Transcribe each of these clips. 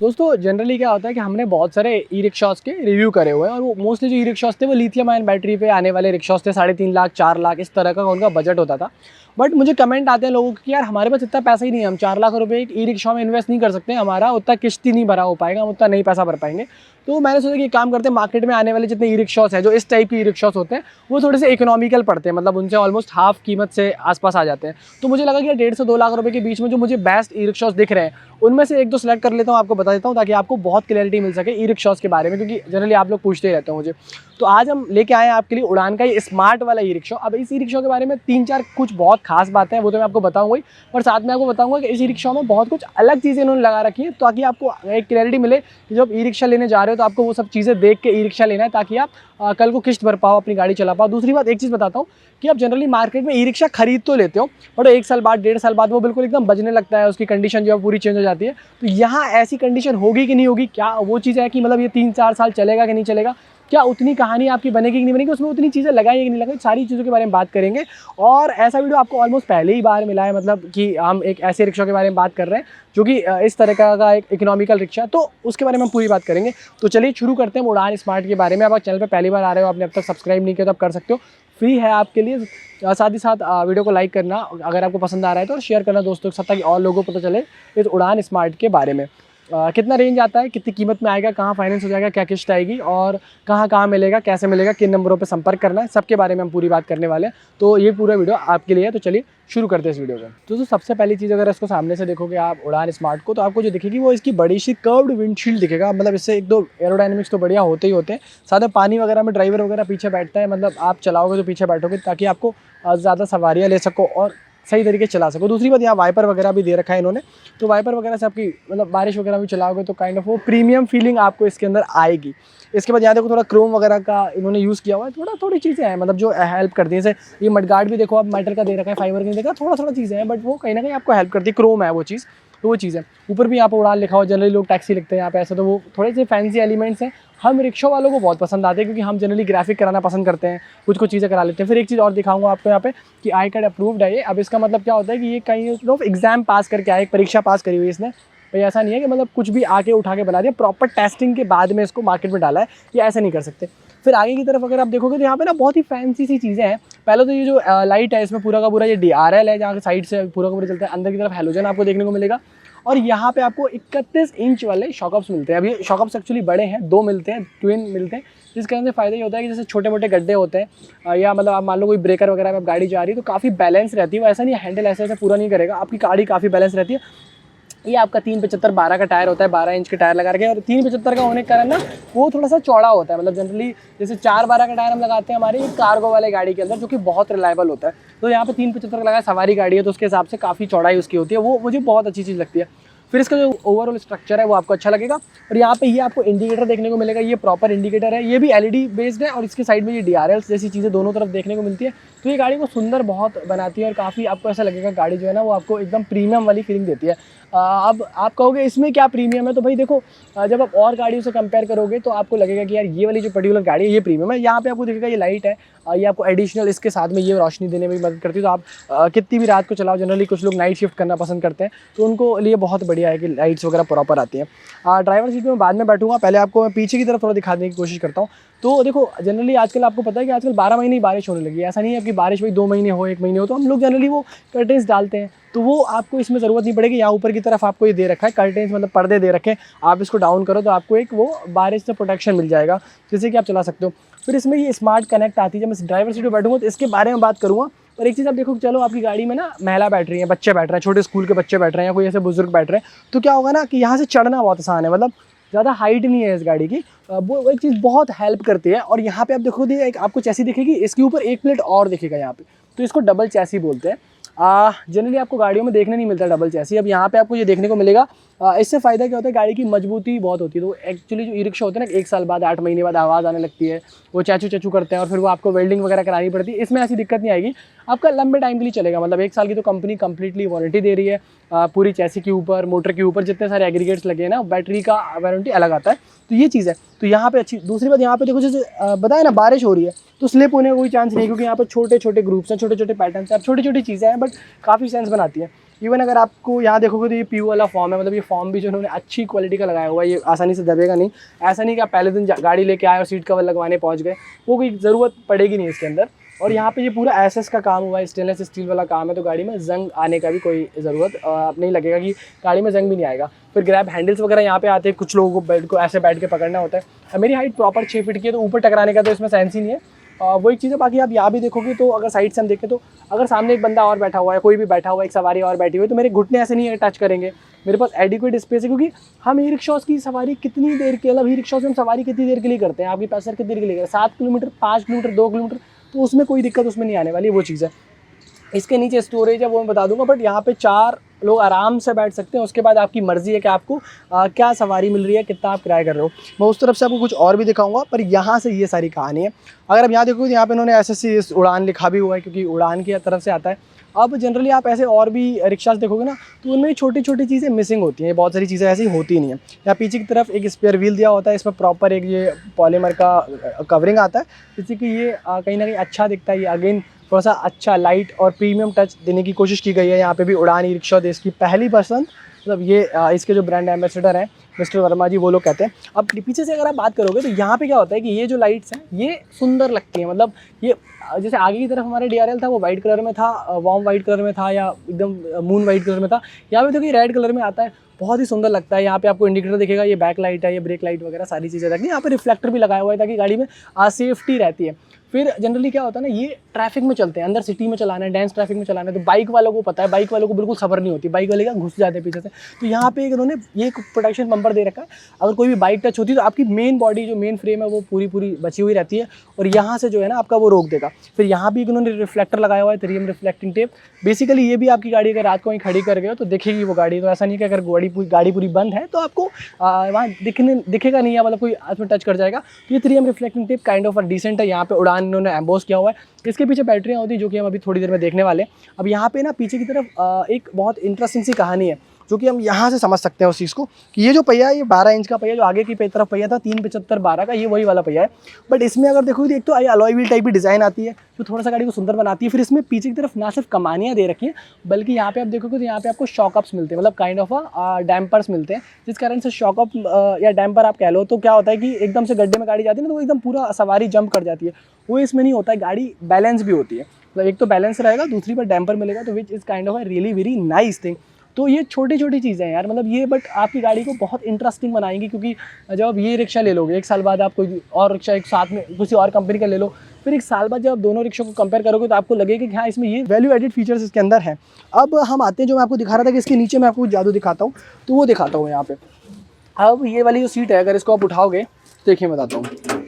दोस्तों जनरली क्या होता है कि हमने बहुत सारे ई रिक्शास के रिव्यू करे हुए हैं और वो मोस्टली जो ई रिक्शास थे वो लिथियम आयन बैटरी पे आने वाले रिक्शास थे। 3.5 लाख 4 लाख इस तरह का उनका बजट होता था। बट मुझे कमेंट आते हैं लोगों के कि यार हमारे पास इतना पैसा ही नहीं है, हम 4 लाख रुपए एक ई रिक्शा में इन्वेस्ट नहीं कर सकते, हमारा उतना किश्त ही नहीं भरा हो पाएगा, हम उतना नहीं पैसा भर पाएंगे। तो मैंने सोचा कि एक काम करते हैं, मार्केट में आने वाले जितने ई रिक्शास हैं जो इस टाइप के ई रिक्शास होते हैं वो थोड़े से इकोनॉमिकल पड़ते हैं, मतलब उनसे ऑलमोस्ट हाफ कीमत से आसपास आ जाते हैं। तो मुझे लगा कि 1.5 से 2 लाख रुपए के बीच में जो मुझे बेस्ट ई रिक्शास दिख रहे हैं उनमें से एक दो सेलेक्ट कर लेता हूँ, आपको बता देता हूँ ताकि आपको बहुत क्लैरिटी मिल सके ई रिक्शास के बारे में, क्योंकि जनरली आप लोग पूछते ही रहते हैं मुझे। तो आज हम लेके आए हैं आपके लिए उड़ान का ये स्मार्ट वाला ई रिक्शा। अब इस ई रिक्शा के बारे में 3-4 कुछ बहुत खास बातें हैं वो तो मैं आपको बताऊंगा ही, पर साथ में आपको बताऊंगा कि इस ई रिक्शा में बहुत कुछ अलग चीज़ें इन्होंने लगा रखी है ताकि आपको एक क्लैरिटी मिले कि जब ई रिक्शा लेने जा रहे हो तो आपको वो सब चीज़ें देख के ई रिक्शा लेना है ताकि आप कल को किश्त भर पाओ, अपनी गाड़ी चला पाओ। दूसरी बात एक चीज़ बताता हूँ कि आप जनरली मार्केट में ई रिक्शा खरीद तो लेते हो बट 1 साल बाद 1.5 साल बाद वो बिल्कुल एकदम बजने लगता है, उसकी कंडीशन जो है पूरी चेंज हो जाती है। तो यहाँ ऐसी कंडीशन होगी कि नहीं होगी, क्या वो चीज़ है कि मतलब ये 3-4 साल चलेगा कि नहीं चलेगा, क्या उतनी कहानी आपकी बनेगी कि नहीं बनेगी, उसमें उतनी चीज़ें लगाएंगे कि नहीं लगाएंगे, सारी चीज़ों के बारे में बात करेंगे। और ऐसा वीडियो आपको ऑलमोस्ट पहले ही बार मिला है, मतलब कि हम एक ऐसे रिक्शा के बारे में बात कर रहे हैं जो कि इस तरह का एक इकोनॉमिकल रिक्शा, तो उसके बारे में हम पूरी बात करेंगे। तो चलिए शुरू करते हैं उड़ान स्मार्ट के बारे में। आप चैनल पर पहली बार आ रहे हो, आपने अब तक सब्सक्राइब नहीं किया तो आप कर सकते हो, फ्री है आपके लिए। साथ ही साथ वीडियो को लाइक करना अगर आपको पसंद आ रहा है तो, और शेयर करना दोस्तों के साथ ताकि और लोगों को पता चले इस उड़ान स्मार्ट के बारे में। कितना रेंज आता है, कितनी कीमत में आएगा, कहाँ फाइनेंस हो जाएगा, क्या किश्त आएगी और कहाँ मिलेगा, कैसे मिलेगा, किन नंबरों पे संपर्क करना है, सबके बारे में हम पूरी बात करने वाले हैं। तो ये पूरा वीडियो आपके लिए है। तो चलिए शुरू करते हैं इस वीडियो को। तो सबसे पहली चीज़, अगर इसको सामने से देखोगे आप उड़ान स्मार्ट को, तो आपको जो दिखेगी वो इसकी बड़ी सी कर्व्ड विंडशील्ड दिखेगा। मतलब इससे एक दो एरोडायनेमिक्स तो बढ़िया होते ही होते हैं। साथ में पानी वगैरह में ड्राइवर वगैरह पीछे बैठता है, मतलब आप चलाओगे तो पीछे बैठोगे ताकि आपको ज़्यादा सवारियाँ ले सको और सही तरीके से चला सको। दूसरी बात, यहाँ वाइपर वगैरह भी दे रखा है इन्होंने, तो वाइपर वगैरह से आपकी मतलब बारिश वगैरह भी चलाओगे तो काइंड ऑफ वो प्रीमियम फीलिंग आपको इसके अंदर आएगी। इसके बाद यहाँ देखो थोड़ा क्रोम वगैरह का इन्होंने यूज़ किया हुआ है, थोड़ी चीज़ें हैं मतलब जो हेल्प करती हैं। जैसे ये मडगार्ड भी देखो आप मेटल का दे रखा है, फाइबर का नहीं देखा, थोड़ा चीज़ें हैं बट वो कहीं ना कहीं आपको हेल्प करती है, क्रोम है वो चीज़, तो वो चीज़ है। ऊपर भी यहाँ पर उड़ान लिखा हुआ, जनरली लोग टैक्सी लिखते हैं यहाँ पे ऐसे, तो वो थोड़े से फैंसी एलिमेंट्स हैं, हम रिक्शा वालों को बहुत पसंद आते हैं क्योंकि हम जनरली ग्राफिक कराना पसंद करते हैं, कुछ चीज़ें करा लेते हैं। फिर एक चीज़ और दिखाऊंगा आपको यहाँ पे कि आई कार्ड अप्रूव्ड है ये। अब इसका मतलब क्या होता है कि ये कहीं ऑफ एग्जाम पास करके आए, एक परीक्षा पास करी हुई इसने। भाई ऐसा नहीं है कि मतलब कुछ भी आके उठा के बना दिया, प्रॉपर टेस्टिंग के बाद में इसको मार्केट में डाला है, ये ऐसे नहीं कर सकते। फिर आगे की तरफ अगर आप देखोगे तो यहाँ पे ना बहुत ही फैंसी सी चीज़ें हैं। पहले तो ये जो लाइट है इसमें पूरा का पूरा ये DRL है, जहाँ साइड से पूरा का पूरा चलता है। अंदर की तरफ हैलोजन आपको देखने को मिलेगा और यहाँ पे आपको 31 इंच वाले शॉकअप्स मिलते हैं। अब ये शॉकअप्स एक्चुअली बड़े हैं, 2 मिलते हैं, ट्विन मिलते हैं, जिस कारण से फ़ायदा ये होता है कि जैसे छोटे मोटे गड्ढे होते हैं या मतलब आप मान लो कोई ब्रेकर वगैरह में आप गाड़ी जा रही है तो काफ़ी बैलेंस रहती है। वो ऐसा नहीं हैंडल ऐसे पूरा नहीं करेगा, आपकी गाड़ी काफ़ी बैलेंस रहती है। ये आपका 375 12 का टायर होता है, 12 इंच के टायर लगा रखे हैं और 375 का होने के कारण ना वो थोड़ा सा चौड़ा होता है। मतलब जनरली जैसे 4-12 का टायर हम लगाते हैं हमारे कार्गो वाले गाड़ी के अंदर, जो कि बहुत रिलायबल होता है। तो यहाँ पे 375 का लगा है, सवारी गाड़ी है तो उसके हिसाब से काफ़ी चौड़ाई उसकी होती है, वो मुझे बहुत अच्छी चीज़ लगती है। फिर इसका जो ओवरऑल स्ट्रक्चर है वो आपको अच्छा लगेगा। और यहाँ पे ये आपको इंडिकेटर देखने को मिलेगा, ये प्रॉपर इंडिकेटर है, ये भी LED बेस्ड है और इसके साइड में ये DRLs जैसी चीज़ें दोनों तरफ देखने को मिलती है। तो ये गाड़ी को सुंदर बहुत बनाती है और काफ़ी आपको ऐसा लगेगा गाड़ी जो है ना वो आपको एकदम प्रीमियम वाली फीलिंग देती है। अब आप कहोगे इसमें क्या प्रीमियम है, तो भाई देखो जब आप और गाड़ियों से कंपेयर करोगे तो आपको लगेगा कि यार ये वाली जो पर्टिकुलर गाड़ी है ये प्रीमियम है। यहाँ पे आपको दिखेगा ये लाइट है, ये आपको एडिशनल इसके साथ में ये रोशनी देने में मदद करती है। तो आप कितनी भी रात को चलाओ, जनरली कुछ लोग नाइट शिफ्ट करना पसंद करते हैं तो उनको लिए बहुत बढ़िया है कि लाइट्स वगैरह प्रॉपर आती हैं। ड्राइवर सीट में बाद में बैठूंगा, पहले आपको मैं पीछे की तरफ थोड़ा दिखाने की कोशिश करता हूँ। तो देखो जनरली आजकल आपको पता है कि आजकल 12 महीने ही बारिश होने लगी है। ऐसा नहीं है कि बारिश भाई 2 महीने हो 1 महीने हो, तो हम लोग जनरली वो कर्टेंस डालते हैं, तो वो आपको इसमें ज़रूरत नहीं पड़ेगी। यहाँ ऊपर की तरफ आपको ये दे रखा है कर्टेंस, मतलब पर्दे दे रखे हैं, आप इसको डाउन करो तो आपको एक वो बारिश से प्रोटेक्शन मिल जाएगा जिससे कि आप चला सकते हो। फिर इसमें ये स्मार्ट कनेक्ट आती है। जब मैं ड्राइवर सीट पर बैठूंगा तो इसके बारे में बात करूँगा। पर एक चीज़ आप देखो, चलो आपकी गाड़ी में ना महिला बैठ रही है, बच्चे बैठ रहे हैं, छोटे स्कूल के बच्चे बैठ रहे हैं या कोई ऐसे बुजुर्ग बैठ रहे हैं, तो क्या होगा ना कि यहाँ से चढ़ना बहुत आसान है, मतलब ज़्यादा हाइट नहीं है इस गाड़ी की, वो एक चीज़ बहुत हेल्प करती है। और यहाँ पे आप देखो एक आपको चैसी दिखेगी, इसके ऊपर एक प्लेट और दिखेगा यहाँ पे, तो इसको डबल चैसी बोलते हैं। जनरली आपको गाड़ियों में देखने नहीं मिलता डबल चैसी, अब यहाँ पे आपको ये देखने को मिलेगा। इससे फ़ायदा क्या होता है, गाड़ी की मजबूती बहुत होती है। तो एक्चुअली जो ई रिक्शा होते हैं ना 1 साल बाद 8 महीने बाद आवाज़ आने लगती है, वो चैचू करते हैं और फिर वो आपको वेल्डिंग वगैरह करानी पड़ती है। इसमें ऐसी दिक्कत नहीं आएगी, आपका लंबे टाइम के लिए चलेगा। मतलब 1 साल की तो कंपनी कंप्लीटली वारंटी दे रही है पूरी चैसी के ऊपर, मोटर के ऊपर जितने सारे एग्रीगेट्स लगे हैं ना, बैटरी का वारंटी अलग आता है। तो ये चीज़ है, तो यहाँ पे अच्छी। दूसरी बात यहाँ पे देखो, जैसे बताया ना बारिश हो रही है तो स्लिप होने का कोई चांस नहीं, क्योंकि यहाँ पर छोटे छोटे ग्रुप्स हैं, छोटे छोटे पैटर्न्स हैं, छोटी छोटी चीज़ें हैं बट काफ़ी सेंस बनाती है। इवन अगर आपको यहाँ देखोगे तो ये पीयू वाला फॉर्म है, मतलब ये फॉर्म भी जो उन्होंने अच्छी क्वालिटी का लगाया हुआ है, ये आसानी से दबेगा नहीं। ऐसा नहीं कि आप पहले दिन गाड़ी लेके आए और सीट कवर लगवाने पहुँच गए, वो कोई ज़रूरत पड़ेगी नहीं इसके अंदर। और यहाँ पे ये पूरा एसएस का काम हुआ है, स्टेनलेस स्टील वाला काम है, तो गाड़ी में जंग आने का भी कोई ज़रूरत आप नहीं लगेगा कि गाड़ी में जंग भी नहीं आएगा। फिर ग्रैब हैंडल्स वगैरह यहाँ पे आते हैं, कुछ लोगों को बेड को ऐसे बैठ के पकड़ना होता है। मेरी हाइट प्रॉपर 6 फीट की है, तो ऊपर टकराने का तो इसमें सेंस ही नहीं है। वो एक चीज़ है। बाकी आप यहाँ भी देखोगे तो अगर साइड से हम देखें तो अगर सामने एक बंदा और बैठा हुआ है, कोई भी बैठा हुआ है, एक सवारी और बैठी हुई है, तो मेरे घुटने ऐसे नहीं टच करेंगे। मेरे पास एडिक्वेट स्पेस है, क्योंकि हम ई रिक्शास की सवारी कितनी देर के, मतलब ई रिक्शास में हम सवारी कितनी देर के लिए करते हैं, आपकी पैसेंजर कितनी देर के लिए करते हैं, 7 किलोमीटर, 5 किलोमीटर, 2 किलोमीटर, तो उसमें कोई दिक्कत उसमें नहीं आने वाली, वो चीज़ है। इसके नीचे स्टोरेज है, वो मैं बता दूंगा, बट यहाँ पे 4 लोग आराम से बैठ सकते हैं। उसके बाद आपकी मर्ज़ी है कि आपको क्या सवारी मिल रही है, कितना आप किराया कर रहे हो। मैं उस तरफ से आपको कुछ और भी दिखाऊंगा, पर यहाँ से ये सारी कहानी है। अगर आप यहाँ देखोगे तो यहाँ पे इन्होंने एसएससी उड़ान लिखा भी हुआ है, क्योंकि उड़ान की तरफ से आता है। अब जनरली आप ऐसे और भी रिक्शास देखोगे ना, तो उनमें छोटी छोटी चीज़ें मिसिंग होती हैं, बहुत सारी चीज़ें ऐसी होती नहीं है। यहाँ पीछे की तरफ एक स्पेयर व्हील दिया होता है, इसमें प्रॉपर एक ये पॉलीमर का कवरिंग आता है, जिससे कि ये कहीं ना कहीं अच्छा दिखता है। ये अगेन थोड़ा सा अच्छा लाइट और प्रीमियम टच देने की कोशिश की गई है। यहाँ पे भी उड़ान ई रिक्शा देश की पहली पसंद, मतलब ये इसके जो ब्रांड एम्बेसडर हैं मिस्टर वर्मा जी, वो लोग कहते हैं। अब पीछे से अगर आप बात करोगे तो यहाँ पे क्या होता है कि ये जो लाइट्स हैं ये सुंदर लगती हैं, मतलब ये जैसे आगे की तरफ हमारे DRL था वो वाइट कलर में था, वार्म वाइट कलर में था, या एकदम मून वाइट कलर में था। यहाँ पे देखो ये रेड कलर में आता है, बहुत ही सुंदर लगता है। यहाँ पे आपको इंडिकेटर दिखेगा, ये बैक लाइट है, ये ब्रेक लाइट वगैरह सारी चीज़ें रहती है। यहाँ पे रिफ्लेक्टर भी लगाया हुआ है ताकि गाड़ी में सेफ्टी रहती है। फिर जनरली क्या होता है ना, ये ट्रैफिक में चलते हैं, अंदर सिटी में चलाना है, डेंस ट्रैफिक में चलाना है, तो बाइक वालों को पता है, बाइक वालों को बिल्कुल सब्र नहीं होती, बाइक वाले का घुस जाते हैं पीछे से। तो यहाँ पे इन्होंने ये प्रोटेक्शन बम्पर दे रखा है, अगर कोई भी बाइक टच होती है तो आपकी मेन बॉडी जो मेन फ्रेम है वो पूरी बची हुई रहती है, और यहाँ से जो है ना आपका वो रोक देगा। फिर यहाँ भी इन्होंने रिफ्लेक्टर लगाया हुआ है, 3M रिफ्लेक्टिंग टेप। बेसिकली ये भी आपकी गाड़ी अगर रात को वहीं खड़ी कर गए हो तो दिखेगी वो गाड़ी, तो ऐसा नहीं कि अगर गाड़ी पूरी बंद है तो आपको वहाँ दिखेगा नहीं, या मतलब कोई उसमें टच कर जाएगा। तो ये 3M reflecting tape kind of decent है। यहाँ पे उड़ान इन्होंने एम्बोस किया हुआ है। इसके पीछे बैटरियाँ होती हैं, जो कि हम अभी थोड़ी देर में देखने वाले हैं। अब यहाँ पे ना पीछे की तरफ एक बहुत इंटरेस्टिंग सी कहानी है, जो कि हम यहाँ से समझ सकते हैं उस चीज़ को, कि ये जो पहिया है ये 12 इंच का पहिया, जो आगे की तरफ पहिया था 375/12 का, ये वही वाला पहिया है। बट इसमें अगर देखोगे तो एक तो अलॉय व्हील टाइप की डिज़ाइन आती है, जो थोड़ा सा गाड़ी को सुंदर बनाती है। फिर इसमें पीछे की तरफ ना सिर्फ कमानियाँ दे रखी हैं, बल्कि यहाँ पे आप देखोगे तो यहाँ पे आपको शॉकअप्स मिलते हैं, मतलब काइंड ऑफ डैम्पर्स मिलते हैं, जिस कारण से शॉकअप या डैम्पर आप कह लो, तो क्या होता है कि एकदम से गड्ढे में गाड़ी जाती है ना, तो वो एकदम पूरा सवारी जंप कर जाती है। वो इसमें नहीं होता है, गाड़ी बैलेंस भी होती है, मतलब एक तो बैलेंस रहेगा, दूसरी पर डैम्पर मिलेगा, तो which is kind of really very nice thing. तो ये छोटी छोटी चीज़ें हैं यार, मतलब ये बट आपकी गाड़ी को बहुत इंटरेस्टिंग बनाएंगी, क्योंकि जब आप ये रिक्शा ले लोगे, 1 साल बाद आप कोई और रिक्शा एक साथ में किसी और कंपनी का ले लो, फिर 1 साल बाद जब आप दोनों रिक्शा को कंपेयर करोगे तो आपको लगेगा कि हाँ इसमें ये वैल्यू एडेड फीचर्स इसके अंदर हैं। अब हम आते हैं, जो मैं आपको दिखा रहा था कि इसके नीचे मैं आपको जादू दिखाता हूँ, तो वो दिखाता हूँ यहाँ पे। अब ये वाली जो सीट है, अगर इसको आप उठाओगे तो देखिए मैं बताता हूँ,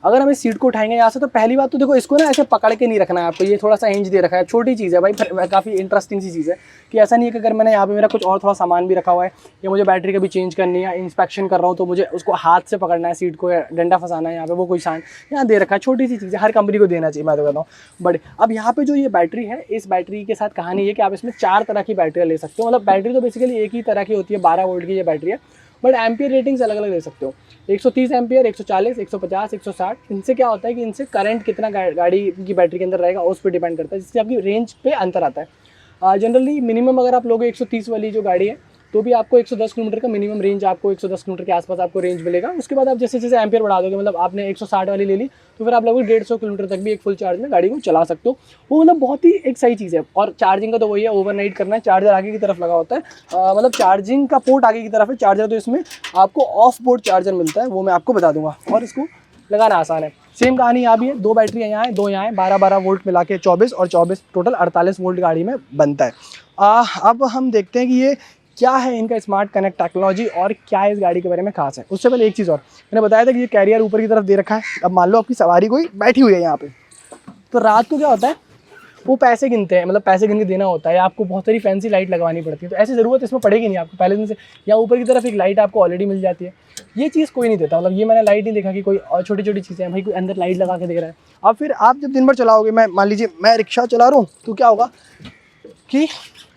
अगर हम इस सीट को उठाएंगे यहाँ से, तो पहली बात तो देखो इसको ना ऐसे पकड़ के नहीं रखना है आपको, ये थोड़ा सा हिंज दे रखा है, छोटी चीज़ है भाई, काफ़ी इंटरेस्टिंग सी चीज़ है कि ऐसा नहीं है कि अगर मैंने यहाँ पे मेरा कुछ और थोड़ा सामान भी रखा हुआ है, या मुझे बैटरी कभी चेंज करनी है, इंस्पेक्शन कर रहा हूँ, तो मुझे उसको हाथ से पकड़ना है सीट को, या डंडा फंसाना है यहाँ पे, वो कोई शान यहाँ दे रखा है। छोटी सी चीज़ है, हर कंपनी को देना चाहिए, मैं तो कहता हूँ। बट अब यहाँ पे जो ये बैटरी है, इस बैटरी के साथ कहानी है कि आप इसमें 4 तरह की बैटरियाँ ले सकते हो। मतलब बैटरी तो बेसिकली एक ही तरह की होती है, 12 वोल्ट की ये बैटरी है, बट एम्पियर रेटिंग्स अलग अलग ले सकते हो। 130 एम्पियर, 140, 150, 160। इनसे क्या होता है कि इनसे करंट कितना गाड़ी की बैटरी के अंदर रहेगा उस पर डिपेंड करता है, जिससे आपकी रेंज पे अंतर आता है। जनरली मिनिमम अगर आप लोगे 130 वाली जो गाड़ी है, तो भी आपको 110 किलोमीटर का मिनिमम रेंज, आपको 110 किलोमीटर के आसपास आपको रेंज मिलेगा। उसके बाद आप जैसे जैसे एम्पियर बढ़ा दोगे, मतलब आपने 160 वाली ले ली, तो फिर आप लगभग 150 किलोमीटर तक भी एक फुल चार्ज में गाड़ी को चला सकते हो। वो मतलब बहुत ही एक सही चीज़ है। और चार्जिंग का तो वही है, ओवरनाइट करना है, चार्जर आगे की तरफ लगा होता है, मतलब चार्जिंग का पोर्ट आगे की तरफ है, चार्जर तो इसमें आपको ऑफ बोर्ड चार्जर मिलता है, वो मैं आपको बता दूंगा, और इसको लगाना आसान है। सेम कहानी यहाँ भी है, 2 बैटरी यहाँ है, 2 यहाँ है, 12-12 वोल्ट मिला के 24 और 24 टोटल 48 वोल्ट गाड़ी में बनता है। अब हम देखते हैं कि ये क्या है इनका स्मार्ट कनेक्ट टेक्नोलॉजी, और क्या है इस गाड़ी के बारे में खास है। उससे पहले एक चीज़ और, मैंने बताया था कि ये कैरियर ऊपर की तरफ दे रखा है। अब मान लो आपकी सवारी कोई बैठी हुई है यहाँ पे, तो रात को क्या होता है, वो पैसे गिनते हैं, मतलब पैसे गिन के देना होता है, आपको बहुत सारी फैंसी लाइट लगवानी पड़ती है, तो ऐसी ज़रूरत इसमें पड़ेगी नहीं आपको पहले दिन से। या ऊपर की तरफ एक लाइट आपको ऑलरेडी मिल जाती है, ये चीज़ कोई नहीं देता, मतलब ये मैंने लाइट नहीं देखा कि कोई और छोटी छोटी चीज़ें हैं भाई, कोई अंदर लाइट लगा के दे रहा है। अब फिर आप जब दिन भर चलाओगे, मैं मान लीजिए मैं रिक्शा चला रहा हूँ, तो क्या होगा कि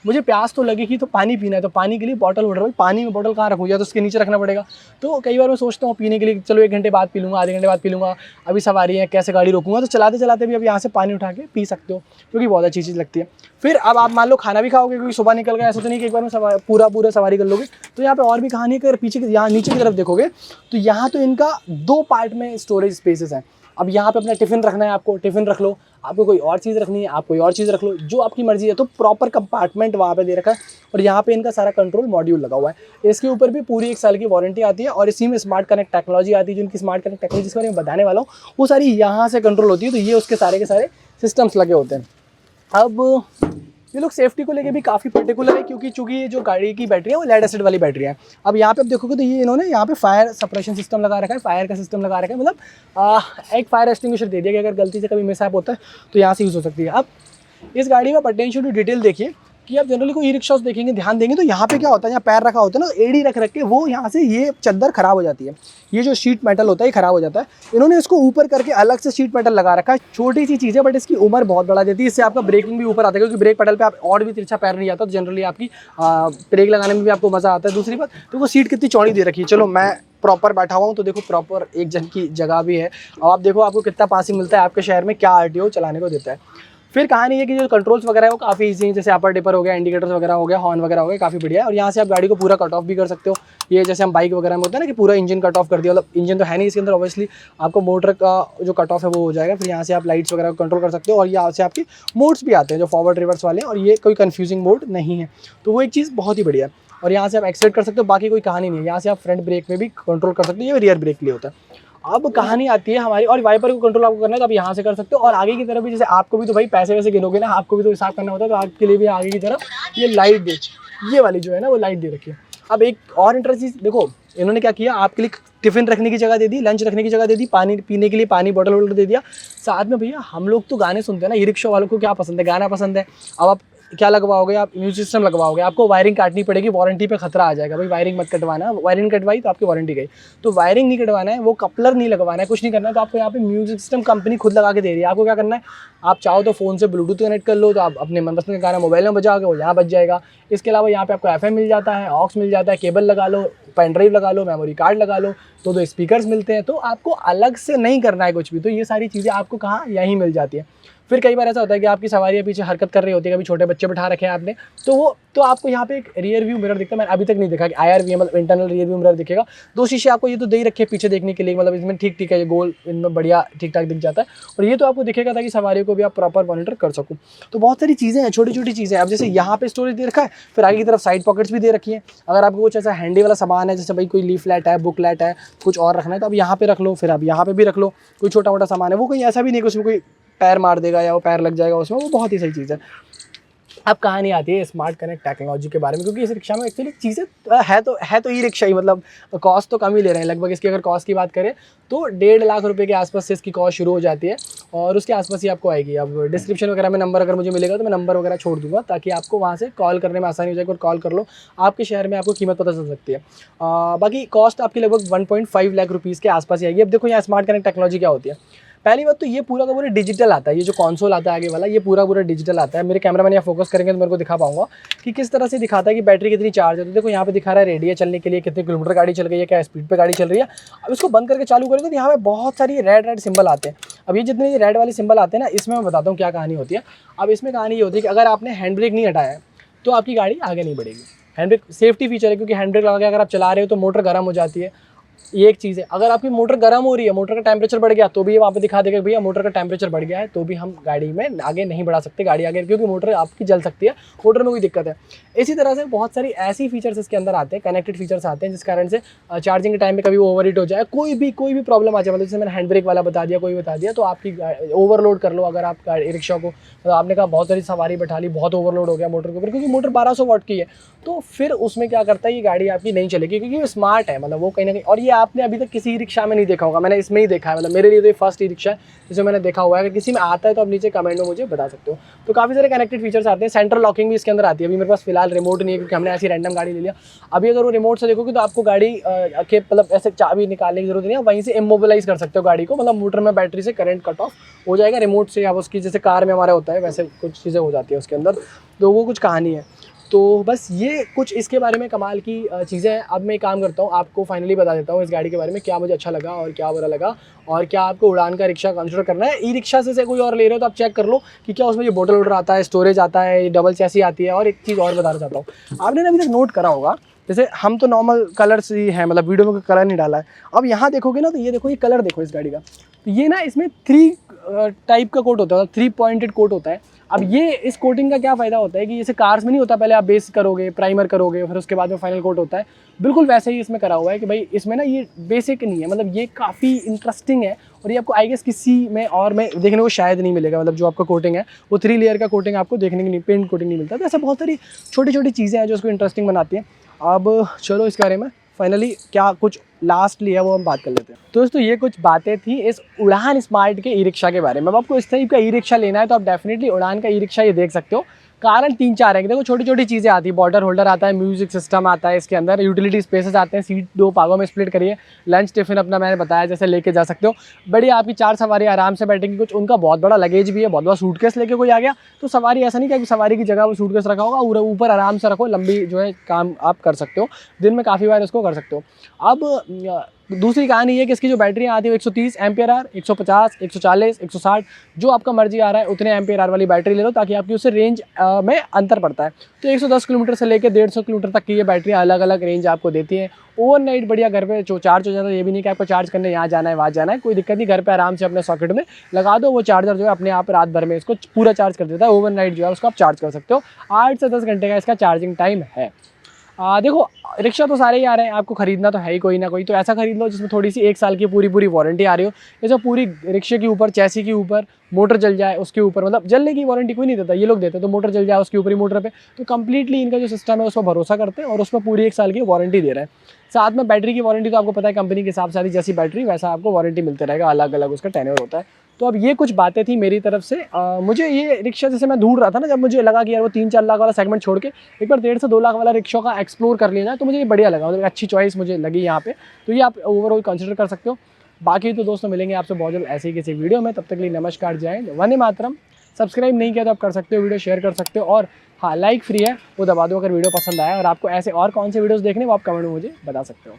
मुझे प्यास तो लगेगी तो पानी पीना है, तो पानी के लिए बॉटल ऑर्डर, भाई पानी में बॉटल कहाँ रखूँ, या तो उसके नीचे रखना पड़ेगा। तो कई बार मैं सोचता हूँ पीने के लिए चलो 1 घंटे बाद पी लूँगा, आधे घंटे बाद पी लूँगा, अभी सवारी है कैसे गाड़ी रोकूँगा, तो चलाते चलाते भी अब यहाँ से पानी उठा के पी सकते हो, क्योंकि बहुत अच्छी चीज़ लगती है। फिर अब आप मान लो खाना भी खाओगे, क्योंकि सुबह निकल गया, ऐसा तो नहीं कि एक बार में पूरा सवारी कर लोगे। तो यहाँ पे और भी कहानी है कि अगर पीछे यहाँ नीचे की तरफ देखोगे तो यहाँ तो इनका 2 पार्ट में स्टोरेज स्पेसेस हैं। अब यहाँ पे अपना टिफ़िन रखना है, आपको टिफ़िन रख लो, आपको कोई और चीज़ रखनी है आप कोई और चीज़ रख लो, जो आपकी मर्ज़ी है। तो प्रॉपर कंपार्टमेंट वहाँ पे दे रखा है, और यहाँ पे इनका सारा कंट्रोल मॉड्यूल लगा हुआ है। इसके ऊपर भी पूरी 1 साल की वारंटी आती है, और इसी में स्मार्ट कनेक्ट टेक्नोलॉजी आती है। जो इनकी स्मार्ट कनेक्ट टेक्नोलॉजी जिसके बारे में बताने वाला हूँ, वो सारी यहाँ से कंट्रोल होती है। तो ये उसके सारे के सारे सिस्टम्स लगे होते हैं। अब ये लोग सेफ्टी को लेके भी काफ़ी पर्टिकुलर है, क्योंकि चूंकि ये जो गाड़ी की बैटरी है वो लेड एसिड वाली बैटरी है। अब यहाँ पे आप देखोगे तो ये इन्होंने यहाँ पे फायर सप्रेशन सिस्टम लगा रखा है, फायर का सिस्टम लगा रखा है। मतलब एक फायर एक्सटिंग्विशर दे दिया कि अगर गलती से कभी मिसहैप होता है तो यहाँ से यूज़ हो सकती है। अब इस गाड़ी में पोटेंशियल टू डिटेल देखिए कि आप जनरली कोई ई रिक्शास देखेंगे, ध्यान देंगे तो यहाँ पे क्या होता है, यहाँ पैर रखा होता है ना, एड़ी रख के वो यहाँ से ये चद्दर खराब हो जाती है, ये जो शीट मेटल होता है ये खराब हो जाता है। इन्होंने इसको ऊपर करके अलग से शीट मेटल लगा रखा है। छोटी सी चीज़ है बट इसकी उम्र बहुत बढ़ा देती है। इससे आपका ब्रेकिंग भी ऊपर आता है, क्योंकि ब्रेक पेडल पे आप और भी तिरछा पैर नहीं आता, तो जनरली आपकी ब्रेक लगाने में भी आपको मज़ा आता है। दूसरी बात तो वो सीट कितनी चौड़ी दे रखी है। चलो मैं प्रॉपर बैठा हुआ हूँ तो देखो प्रॉपर एक जन की जगह भी है। और आप देखो आपको कितना पासिंग मिलता है, आपके शहर में क्या आरटीओ चलाने को देता है। फिर कहानी है कि जो कंट्रोल्स वगैरह है वो काफ़ी ईजी है, जैसे अपर डिपर हो गया, इंडिकेटर्स वगैरह हो गया, हॉर्न वगैरह हो गया, काफ़ी बढ़िया है। और यहाँ से आप गाड़ी को पूरा कट ऑफ भी कर सकते हो। ये जैसे हम बाइक वगैरह में होता है ना कि पूरा इंजन कट ऑफ कर दिया, मतलब इंजन तो है नहीं इसके अंदर, ऑब्वियसली आपको मोटर का जो कट ऑफ है वो हो जाएगा। फिर यहाँ से आप लाइट्स वगैरह को कंट्रोल कर सकते हो, और यहाँ से आपके मोड्स भी आते हैं जो फॉरवर्ड रिवर्स वाले हैं, और ये कोई कन्फ्यूजिंग मोड नहीं है। तो वो एक चीज़ बहुत ही बढ़िया है। और यहाँ से आप एक्सीलेरेट कर सकते हो, बाकी कोई कहानी नहीं है। यहाँ से आप फ्रंट ब्रेक में भी कंट्रोल कर सकते हो, ये रियर ब्रेक के लिए होता है। अब कहानी आती है हमारी, और वाइपर को कंट्रोल आपको करना है तो आप यहाँ से कर सकते हो। और आगे की तरफ भी, जैसे आपको भी तो भाई पैसे वैसे गिनोगे ना, आपको भी तो हिसाब करना होता है, तो आपके लिए भी आगे की तरफ ये लाइट दे, ये वाली जो है ना वो लाइट दे रखी है। अब एक और इंटरेस्टिंग चीज़ देखो, इन्होंने क्या किया, आपके लिए टिफ़िन रखने की जगह दे दी, लंच रखने की जगह दे दी, पानी पीने के लिए पानी बॉटल वॉटल दे दिया साथ में। भैया हम लोग तो गाने सुनते हैं ना, ई रिक्शा वालों को क्या पसंद है, गाना पसंद है। अब आप क्या लगवाओगे, आप म्यूजिक सिस्टम लगवाओगे, आपको वायरिंग काटनी पड़ेगी, वारंटी पे खतरा आ जाएगा, भाई वायरिंग मत कटवाना। वायरिंग कटवाई तो आपकी वारंटी गई। तो वायरिंग नहीं कटवाना है, वो कपलर नहीं लगवाना है, कुछ नहीं करना है। तो आपको यहाँ पे म्यूजिक सिस्टम कंपनी खुद लगा के दे रही है। आपको क्या करना है, आप चाहो तो फ़ोन से ब्लूटूथ कनेक्ट कर लो, तो आप अपने मनपसंद का गाना मोबाइल में बजाओगे, वो यहाँ बज जाएगा। इसके अलावा यहाँ पे आपको FM मिल जाता है, ऑक्स मिल जाता है, केबल लगा लो, पेन ड्राइव लगा लो, मेमोरी कार्ड लगा लो, तो 2 स्पीकर्स मिलते हैं। तो आपको अलग से नहीं करना है कुछ भी, तो ये सारी चीज़ें आपको कहाँ यहीं मिल जाती है। फिर कई बार ऐसा होता है कि आपकी सवारी पीछे हरकत कर रही होती है, कभी छोटे बच्चे बिठा रखे हैं आपने, तो आपको यहाँ पे एक रियर व्यू मिरर दिखता है। मैंने अभी तक नहीं देखा कि IRV मतलब इंटरनल रियर व्यू मिरर दिखेगा। 2 शीशे आपको ये तो दे ही रखे पीछे देखने के लिए, मतलब इसमें ठीक है, ये गोल इनमें बढ़िया ठीक ठाक दिख जाता है। और ये तो आपको दिखेगा ताकि सवारी को भी आप प्रॉपर मॉनिटर कर सको। तो बहुत सारी चीज़ें हैं, छोटी छोटी चीज़ें। अब जैसे यहाँ पे स्टोरेज दे रखा है, फिर आगे की तरफ साइड पॉकेट्स भी दे रखी है। अगर आपको कुछ ऐसा हैंडी वाला सामान है, जैसे भाई कोई लीफलेट है, बुकलेट है, कुछ और रखना है, तो आप यहाँ पे रख लो, फिर आप यहाँ पे भी रख लो। कोई छोटा मोटा सामान है, वो कोई ऐसा भी नहीं कि उसमें कोई पैर मार देगा या वो पैर लग जाएगा उसमें, वो बहुत ही सही चीज़ है। अब कहानी आती है स्मार्ट कनेक्ट टेक्नोलॉजी के बारे में, क्योंकि इस रिक्शा में एक्चुअली चीज़ें है तो ई रिक्शा ही, मतलब कॉस्ट तो कम ही ले रहे हैं। लगभग इसकी अगर कॉस्ट की बात करें तो 1.5 लाख रुपए के आसपास से इसकी कॉस्ट शुरू हो जाती है, और उसके आसपास ही आपको आएगी। अब डिस्क्रिप्शन वगैरह में नंबर अगर मुझे मिलेगा तो मैं नंबर वगैरह छोड़ दूंगा, ताकि आपको वहाँ से कॉल करने में आसानी हो जाएगी, और कॉल कर लो, आपके शहर में आपको कीमत पता चल सकती है। बाकी कॉस्ट आपकी लगभग 1.5 लाख रुपीज़ के आसपास ही आएगी। अब देखो यहाँ स्मार्ट कनेक्ट टेक्नोलॉजी क्या होती है। पहली बात तो ये पूरा का पूरा डिजिटल आता है, ये जो कंसोल आता है आगे वाला, ये पूरा डिजिटल आता है। मेरे कैमरामैन यहाँ फोकस करेंगे तो मेरे को दिखा पाऊंगा कि किस तरह से दिखाता है कि बैटरी कितनी चार्ज है। तो देखो यहाँ पे दिखा रहा है रेडी है चलने के लिए, कितने किलोमीटर गाड़ी चल गई है, क्या स्पीड पे गाड़ी चल रही है। अब इसको बंद करके चालू करेंगे तो यहाँ पे बहुत सारी रेड सिंबल आते हैं। अब ये जितने रेड वाले सिंबल आते हैं ना, इसमें मैं बताता हूँ क्या कहानी होती है। अब इसमें कहानी ये होती है कि अगर आपने हैंड ब्रेक नहीं हटाया तो आपकी गाड़ी आगे नहीं बढ़ेगी। हैंड ब्रेक सेफ्टी फीचर है, क्योंकि हैंड ब्रेक लगा के अगर आप चला रहे हो तो मोटर गर्म हो जाती है, ये एक चीज़ है। अगर आपकी मोटर गर्म हो रही है, मोटर का टेम्परेचर बढ़ गया, तो भी ये वहाँ पे दिखा देगा भैया मोटर का टेम्परेचर बढ़ गया है, तो भी हम गाड़ी में आगे नहीं बढ़ा सकते गाड़ी आगे, क्योंकि मोटर आपकी जल सकती है, मोटर में कोई दिक्कत है। इसी तरह से बहुत सारी ऐसी फीचर्स इसके अंदर आते हैं, कनेक्टेड फीचर्स आते हैं, जिस कारण से चार्जिंग के टाइम में कभी ओवर हीट हो जाए, कोई भी प्रॉब्लम आ जाए, मतलब जैसे मैंने हैंड ब्रेक वाला बता दिया, कोई बता दिया, तो आपकी ओवरलोड कर लो। अगर आप रिक्शा को मतलब आपने कहा बहुत सारी सवारी बैठा ली, बहुत ओवरलोड हो गया मोटर के ऊपर, क्योंकि मोटर 1200 वाट की है, तो फिर उसमें क्या करता है, ये गाड़ी आपकी नहीं चलेगी, क्योंकि वो स्मार्ट है, मतलब वो कहीं ना कहीं। और ये आपने अभी तक किसी ई रिक्शा में नहीं देखा होगा, मैंने इसमें ही देखा है, मतलब मेरे लिए तो ये फर्स्ट ई रिक्शा है जिसे मैंने देखा हुआ है। अगर किसी में आता है तो आप नीचे कमेंट में मुझे बता सकते हो। तो काफ़ी सारे कनेक्टेड फीचर्स आते हैं, सेंट्रल लॉकिंग भी इसके अंदर आती है। अभी मेरे पास फिलहाल रिमोट नहीं है क्योंकि हमने ऐसी रैंडम गाड़ी ले लिया। अभी अगर वो रिमोट से देखोगे तो आपको गाड़ी के मतलब ऐसे चाबी निकालने की जरूरत नहीं है, वहीं से इमोबिलाइज कर सकते हो गाड़ी को, मतलब मोटर में बैटरी से करंट कट ऑफ हो जाएगा रिमोट से, या उसकी जैसे कार में हमारा होता है वैसे कुछ चीज़ें हो जाती है उसके अंदर। तो वो कुछ कहानी है। तो बस ये कुछ इसके बारे में कमाल की चीज़ें हैं। अब मैं एक काम करता हूँ, आपको फाइनली बता देता हूँ इस गाड़ी के बारे में क्या मुझे अच्छा लगा और क्या बुरा लगा, और क्या आपको उड़ान का रिक्शा कंसिडर करना है। ई रिक्शा से कोई और ले रहे हो तो आप चेक कर लो कि क्या उसमें ये बोतल वोटल आता है, स्टोरेज आता है, डबल चैसी आती है। और एक चीज़ और बताना चाहता हूँ, आपने ना अभी तक नोट करा होगा, जैसे हम तो नॉर्मल कलर्स ही हैं, मतलब वीडियो में कलर नहीं डाला है। अब यहाँ देखोगे ना तो ये देखो, ये कलर देखो इस गाड़ी का, तो ये ना इसमें 3 टाइप का कोट होता है, 3 पॉइंटेड कोट होता है। अब ये इस कोटिंग का क्या फ़ायदा होता है कि जैसे कार्स में नहीं होता, पहले आप बेस करोगे, प्राइमर करोगे, फिर उसके बाद में फाइनल कोट होता है, बिल्कुल वैसे ही इसमें करा हुआ है कि भाई इसमें ना ये बेसिक नहीं है, मतलब ये काफ़ी इंटरेस्टिंग है। और ये आपको आई गेस किसी में और में देखने को शायद नहीं मिलेगा, मतलब जो आपका कोटिंग है वो 3 लेयर का कोटिंग आपको देखने की नहीं, पेंट कोटिंग नहीं मिलता। तो ऐसा बहुत सारी छोटी छोटी चीज़ें हैं जो उसको इंटरेस्टिंग बनाती हैं। अब चलो इस बारे में फाइनली क्या कुछ लास्ट लिया वो हम बात कर लेते हैं। तो दोस्तों ये कुछ बातें थी इस उड़ान स्मार्ट के ई रिक्शा के बारे में। अब आपको इस टाइप का ई रिक्शा लेना है तो आप डेफिनेटली उड़ान का ई रिक्शा ये देख सकते हो। कारण 3-4 है कि देखो छोटी छोटी चीज़ें आती है, बॉर्डर होल्डर आता है, म्यूजिक सिस्टम आता है इसके अंदर, यूटिलिटी स्पेसेस आते हैं, सीट 2 भागों में स्प्लिट करिए, लंच टिफिन अपना मैंने बताया जैसे लेके जा सकते हो, बढ़िया आपकी 4 सवारी आराम से बैठेंगी। कुछ उनका बहुत बड़ा लगेज भी है, बहुत बड़ा सूटकेस लेके कोई आ गया तो सवारी ऐसा नहीं कि सवारी की जगह वो सूटकेस रखा होगा, ऊपर आराम से रखो, लंबी जो है काम आप कर सकते हो, दिन में काफ़ी बार इसको कर सकते हो। अब दूसरी कहानी है कि इसकी जो बैटरियाँ आती है 130 एम्पियर आर, 150, 140, 160, जो आपका मर्जी आ रहा है उतने एम्पियर आर वाली बैटरी ले लो, ताकि आपकी उससे रेंज में अंतर पड़ता है। तो 110 किलोमीटर से लेकर 150 किलोमीटर तक की ये बैटरी अलग अलग रेंज आपको देती है। ओवरनाइट बढ़िया घर पे जो चार्ज हो जाता है, ये भी नहीं कि आपको चार्ज करने यहाँ जाना है वहाँ जाना है, कोई दिक्कत नहीं, घर पे आराम से अपने सॉकेट में लगा दो, वो चार्जर जो है अपने आप रात भर में इसको पूरा चार्ज कर देता है। ओवरनाइट जो है उसको आप चार्ज कर सकते हो। 8 से 10 घंटे का इसका चार्जिंग टाइम है। देखो रिक्शा तो सारे ही आ रहे हैं, आपको खरीदना तो है ही कोई ना कोई, तो ऐसा खरीद लो जिसमें थोड़ी सी 1 साल की पूरी वारंटी आ रही हो। जैसे पूरी रिक्शे के ऊपर, चैसी के ऊपर, मोटर जल जाए उसके ऊपर, मतलब जलने की वारंटी कोई नहीं देता, ये लोग देते हैं। तो मोटर जल जाए उसके ऊपर ही मोटर पे, तो कंप्लीटली इनका जो सिस्टम है उस पर भरोसा करते हैं और उसमें पूरी 1 साल की वारंटी दे रहे हैं। साथ में बैटरी की वारंटी तो आपको पता है कंपनी के हिसाब से आती, जैसी बैटरी वैसा आपको वारंटी मिलते रहेगा, अलग अलग उसका टेन्योर होता है। तो अब ये कुछ बातें थी मेरी तरफ से। मुझे ये रिक्शा जैसे मैं ढूंढ रहा था ना, जब मुझे लगा कि यार वो 3-4 लाख वाला सेगमेंट छोड़ के एक बार 1.5 से 2 लाख वाला रिक्शा का एक्सप्लोर कर लिया जाए, तो मुझे ये बढ़िया लगा, मतलब अच्छी चॉइस मुझे लगी यहाँ पे। तो ये आप ओवरऑल कंसिडर कर सकते हो। बाकी तो दोस्तों मिलेंगे आपसे बहुत जल्द ऐसे ही किसी वीडियो में, तब तक के लिए नमस्कार, जय हिंद, वंदे मातरम। सब्सक्राइब नहीं किया तो आप कर सकते हो, वीडियो शेयर कर सकते हो, और हाँ लाइक फ्री है वो दबा दो अगर वीडियो पसंद आया। और आपको ऐसे और कौन से वीडियोस देखने वो आप कमेंट में मुझे बता सकते हो।